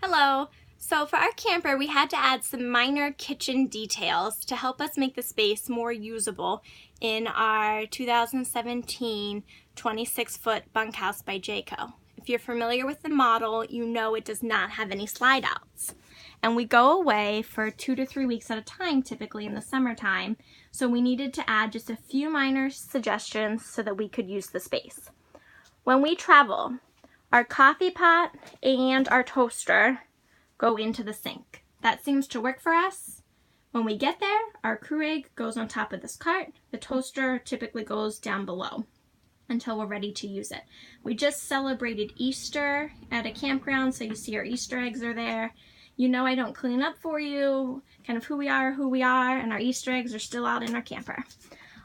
Hello! So for our camper, we had to add some minor kitchen details to help us make the space more usable in our 2017 26-foot bunkhouse by Jayco. If you're familiar with the model, you know it does not have any slide outs. And we go away for 2 to 3 weeks at a time, typically in the summertime, so we needed to add just a few minor suggestions so that we could use the space. When we travel, our coffee pot and our toaster go into the sink. That seems to work for us. When we get there, our Keurig goes on top of this cart. The toaster typically goes down below until we're ready to use it. We just celebrated Easter at a campground, so you see our Easter eggs are there. You know I don't clean up for you, kind of who we are, and our Easter eggs are still out in our camper.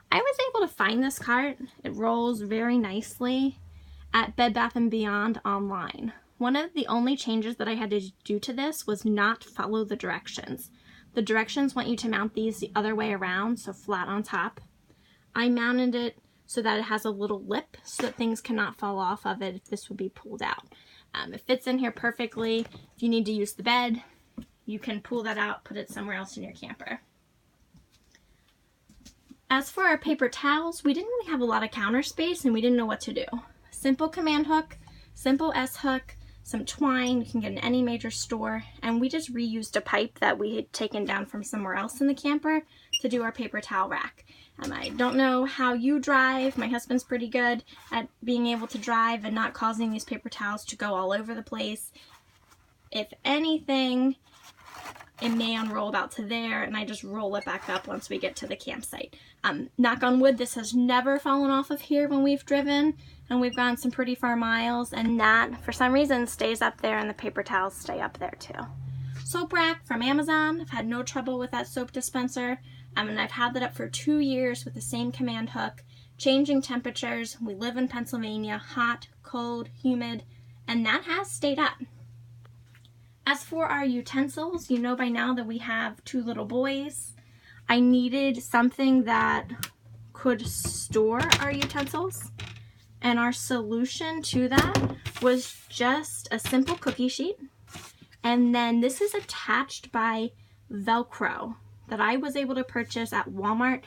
I was able to find this cart. It rolls very nicely at Bed Bath & Beyond online. One of the only changes that I had to do to this was not follow the directions. The directions want you to mount these the other way around, so flat on top. I mounted it so that it has a little lip so that things cannot fall off of it if this would be pulled out. It fits in here perfectly. If you need to use the bed, you can pull that out, put it somewhere else in your camper. As for our paper towels, we didn't really have a lot of counter space and we didn't know what to do. Simple command hook, simple S hook, some twine, you can get in any major store, and we just reused a pipe that we had taken down from somewhere else in the camper to do our paper towel rack. I don't know how you drive. My husband's pretty good at being able to drive and not causing these paper towels to go all over the place. If anything, it may unroll about to there, and I just roll it back up once we get to the campsite. Knock on wood, this has never fallen off of here when we've driven, and we've gone some pretty far miles, and that, for some reason, stays up there, and the paper towels stay up there too. Soap rack from Amazon. I've had no trouble with that soap dispenser, and I've had that up for 2 years with the same command hook. Changing temperatures. We live in Pennsylvania, hot, cold, humid, and that has stayed up. As for our utensils, you know by now that we have 2 little boys. I needed something that could store our utensils, and our solution to that was just a simple cookie sheet, and then this is attached by Velcro that I was able to purchase at Walmart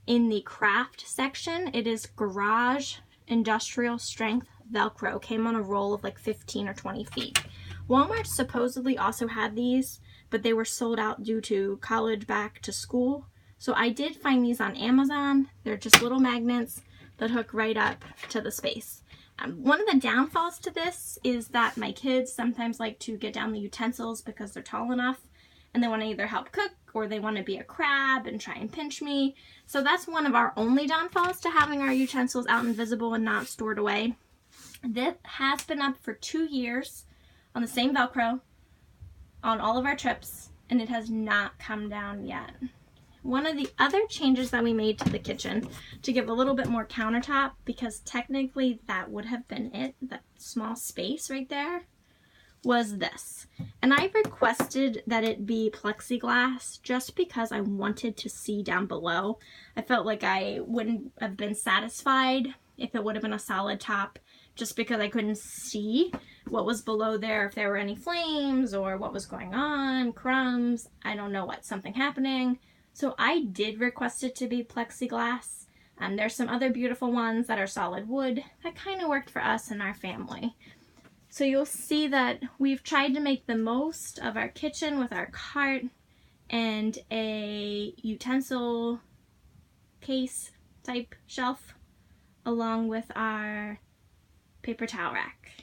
in the craft section. It is garage industrial strength Velcro. Came on a roll of like 15 or 20 feet. Walmart supposedly also had these, but they were sold out due to college back to school. So I did find these on Amazon. They're just little magnets that hook right up to the space. One of the downfalls to this is that my kids sometimes like to get down the utensils because they're tall enough and they want to either help cook or they want to be a crab and try and pinch me. So that's one of our only downfalls to having our utensils out and visible and not stored away. This has been up for 2 years on the same Velcro on all of our trips, and it has not come down yet. One of the other changes that we made to the kitchen to give a little bit more countertop, because technically that would have been it, that small space right there, was this. And I requested that it be plexiglass just because I wanted to see down below. I felt like I wouldn't have been satisfied if it would have been a solid top, just because I couldn't see what was below there, if there were any flames or what was going on, crumbs, I don't know what, something happening. So I did request it to be plexiglass. There's some other beautiful ones that are solid wood. That kind of worked for us and our family. So you'll see that we've tried to make the most of our kitchen with our cart and a utensil case type shelf along with our paper towel rack.